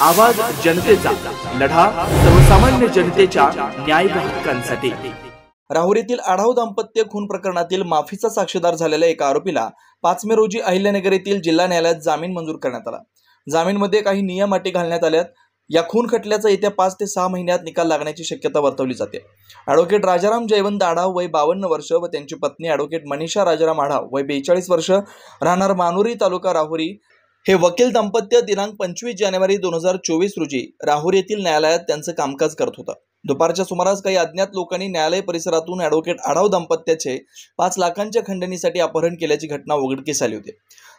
आवाज जनतेचा, लढा सर्वसामान्य जनतेच्या न्याय व हक्कांसाठी। राहुरीतील आढाव दाम्पत्य खून प्रकरणातील माफीचा साक्षीदार झालेल्या एका आरोपीला 5 मे रोजी अहिल्यानगर येथील जिल्हा न्यायालयात जामीन मंजूर करण्यात आला। जामीनमध्ये काही नियम अटी घालण्यात आल्यात। या खून खटल्याचा येत्या 5 ते 6 महिन्यात निकाल लागण्याची शक्यता वर्तवली जाते। ॲडव्होकेट राजाराम जयवंत आढाव वय 52 वर्ष व त्यांची पत्नी ॲडव्होकेट मनीषा राजाराम आढाव वय 42 वर्ष राहणार मानुरी तालुका राहुरी हे वकील दाम्पत्य दिनांक 25 जानेवारी 2024 रोजी राहुरी येथील न्यायालयात त्यांचं कामकाज करत होतं। दुपारच्या सुमारास काही अज्ञात लोकांनी न्यायालय परिसरातून ॲडव्होकेट आढाव दाम्पत्याचे 5 लाखांच्या खंडणीसाठी अपहरण केल्याची घटना उघडकीस आली होती।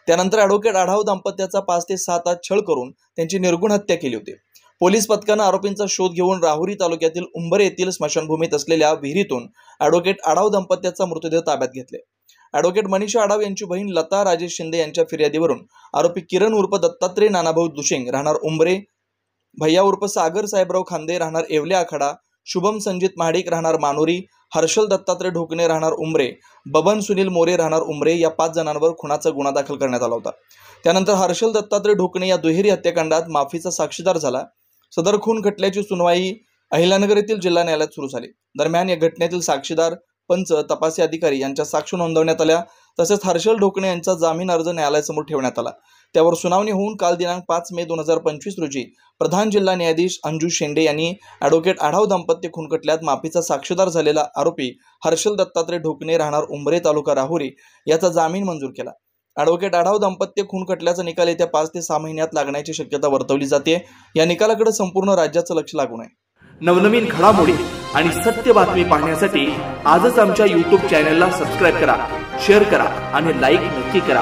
त्यानंतर ॲडव्होकेट आढाव दाम्पत्याचा 5 ते 6 तास छळ करून त्यांची निर्गुण हत्या केली होती। पोलीस पथकाने आरोपींचा शोध घेऊन राहुरी तालुक्यातील उंबरे येथील स्मशानभूमीत असलेल्या विहिरीतून ॲडव्होकेट आढाव दाम्पत्याचा मृतदेह ताब्यात घेतले। ॲडव्होकेट मनीषा आढाव यांची बहीण लता राजेश शिंदे यांच्या फिर्यादीवरून आरोपी किरण उर्फ दत्तात्रय नानाभाऊ दुशिंग राहणार उंबरे, भैया उर्फ सागर साहेबराव खांदे राहणार येवले आखाडा, शुभम संजित महाडिक राहणार मानुरी, हर्षल दत्तात्रय ढोकणे राहणार उंबरे, बबन सुनील मोरे राहणार उंबरे या 5 जणांवर खुनाचा गुन्हा दाखल करण्यात आला होता। त्यानंतर हर्षल दत्तात्रय ढोकणे या दुहेरी हत्याकांडात माफीचा साक्षीदार झाला। सदर खून खटल्याची सुनवाई अहिल्यानगर येथील जिल्हा न्यायालयात सुरू झाली। दरम्यान या घटनेतील साक्षीदार, पंच, तपासी अधिकारी यांच्या साक्ष नोंदवण्यात आल्या। तसेच हर्षल ढोकणे यांचा जामीन अर्ज न्यायालयासमोर ठेवण्यात आला। त्यावर सुनावणी होऊन काल दिनांक 5 मे 2025 रोजी प्रधान जिल्हा न्यायाधीश अंजू शेंडे यांनी ॲडव्होकेट आढाव दाम्पत्य खून खटल्यात माफीचा साक्षीदार झालेला आरोपी हर्षल दत्तात्रय ढोकणे राहणार उंबरे तालुका राहुरी याचा जामीन मंजूर केला। ॲडव्होकेट आढाव दाम्पत्य खून खटल्याचा निकाल येत्या 5 ते 6 महिन्यात लागण्याची शक्यता वर्तवली जाते। या निकालाकडे संपूर्ण राज्याचं लक्ष लागून आहे। नवनवीन घडामोडी आणि सत्य बातमी पाहण्यासाठी आजच आमच्या YouTube चॅनलला सबस्क्राइब करा, शेअर करा आणि लाईक नक्की करा।